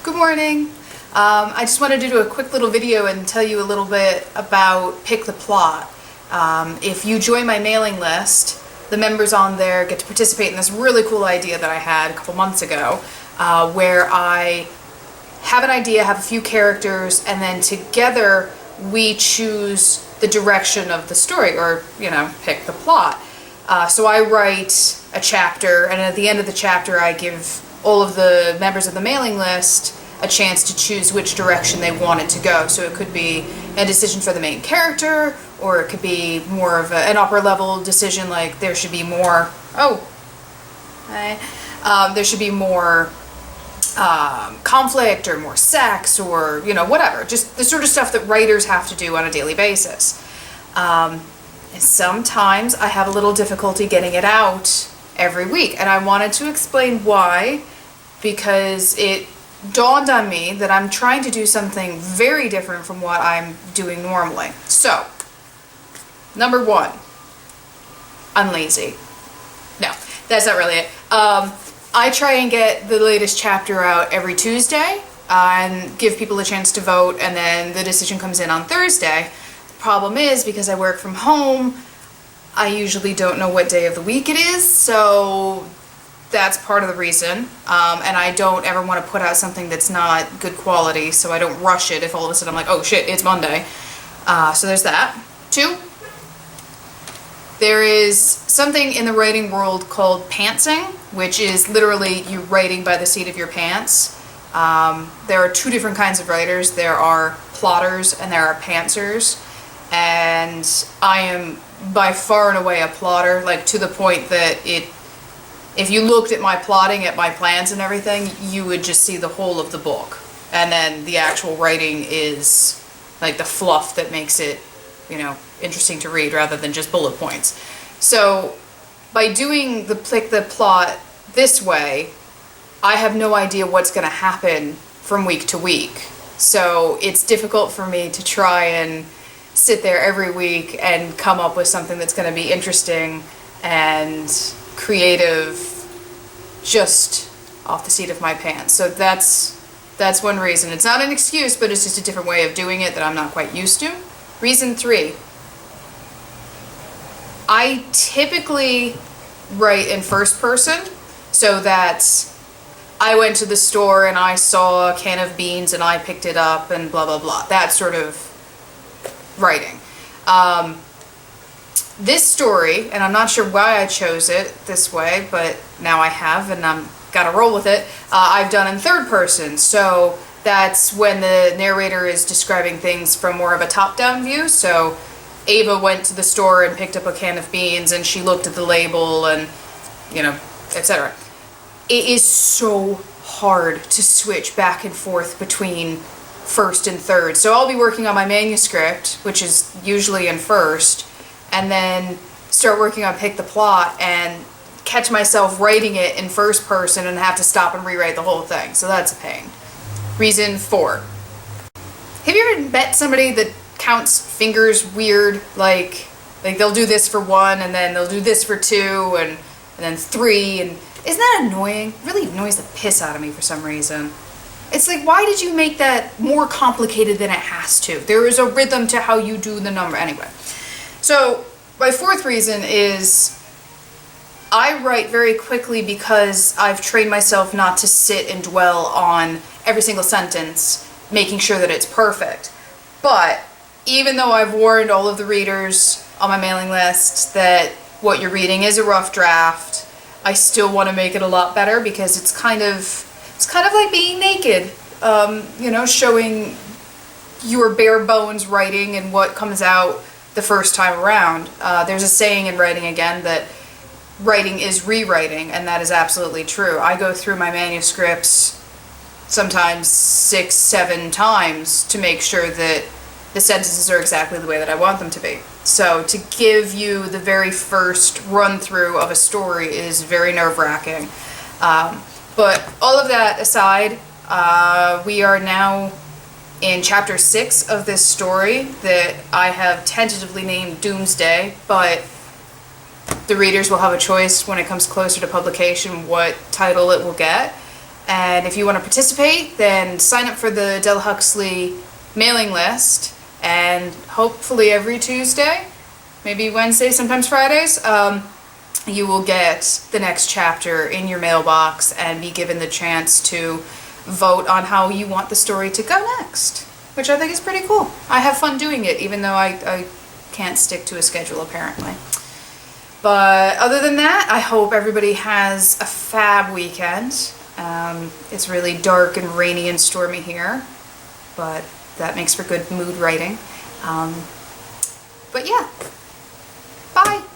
Good morning. I just wanted to do a quick little video and tell you a little bit about Pick the Plot. If you join my mailing list, the members on there get to participate in this really cool idea that I had a couple months ago, where I have an idea, have a few characters, and then together we choose the direction of the story, or, pick the plot. So I write a chapter, and at the end of the chapter I give all of the members of the mailing list a chance to choose which direction they want it to go. So it could be a decision for the main character, or it could be more of an upper level decision, like there should be more, there should be more conflict or more sex, or whatever, just the sort of stuff that writers have to do on a daily basis. And sometimes I have a little difficulty getting it out every week, and I wanted to explain why, because it dawned on me that I'm trying to do something very different from what I'm doing normally. So, number one, I'm lazy. No, that's not really it. I try and get the latest chapter out every Tuesday and give people a chance to vote, and then the decision comes in on Thursday. The problem is, because I work from home, I usually don't know what day of the week it is, so that's part of the reason. And I don't ever want to put out something that's not good quality, so I don't rush it if all of a sudden I'm like, oh shit, it's Monday. So there's that. Two, there is something in the writing world called pantsing, which is literally you writing by the seat of your pants. There are two different kinds of writers. There are plotters and there are pantsers. And I am by far and away a plotter, like to the point that if you looked at my plotting, at my plans and everything, you would just see the whole of the book. And then the actual writing is like the fluff that makes it, interesting to read rather than just bullet points. So by doing the Pick the Plot this way, I have no idea what's going to happen from week to week. So it's difficult for me to try and sit there every week and come up with something that's going to be interesting and creative just off the seat of my pants. So that's one reason. It's not an excuse, but it's just a different way of doing it that I'm not quite used to. Reason three, I typically write in first person, so that I went to the store and I saw a can of beans and I picked it up and blah blah blah. That sort of writing. This story, and I'm not sure why I chose it this way, but now I have, and I'm gotta roll with it. I've done in third person, so that's when the narrator is describing things from more of a top-down view. So Ava went to the store and picked up a can of beans, and she looked at the label and, etc. It is so hard to switch back and forth between first and third. So I'll be working on my manuscript, which is usually in first, and then start working on Pick the Plot and catch myself writing it in first person and have to stop and rewrite the whole thing. So that's a pain. Reason four. Have you ever met somebody that counts fingers weird? Like they'll do this for one, and then they'll do this for two, and then three, and isn't that annoying? It really annoys the piss out of me for some reason. It's like, why did you make that more complicated than it has to? There is a rhythm to how you do the number. Anyway, so my fourth reason is I write very quickly because I've trained myself not to sit and dwell on every single sentence, making sure that it's perfect. But even though I've warned all of the readers on my mailing list that what you're reading is a rough draft, I still want to make it a lot better, because it's kind of like being naked, showing your bare bones writing and what comes out the first time around. There's a saying in writing, again, that writing is rewriting, and that is absolutely true. I go through my manuscripts sometimes 6-7 times to make sure that the sentences are exactly the way that I want them to be. So to give you the very first run through of a story is very nerve-wracking. But all of that aside, we are now in chapter 6 of this story that I have tentatively named Doomsday, but the readers will have a choice when it comes closer to publication what title it will get. And if you want to participate, then sign up for the Adele Huxley mailing list, and hopefully every Tuesday, maybe Wednesday, sometimes Fridays, you will get the next chapter in your mailbox and be given the chance to vote on how you want the story to go next, which I think is pretty cool. I have fun doing it, even though I can't stick to a schedule apparently. But other than that, I hope everybody has a fab weekend. It's really dark and rainy and stormy here, but that makes for good mood writing. But yeah, bye!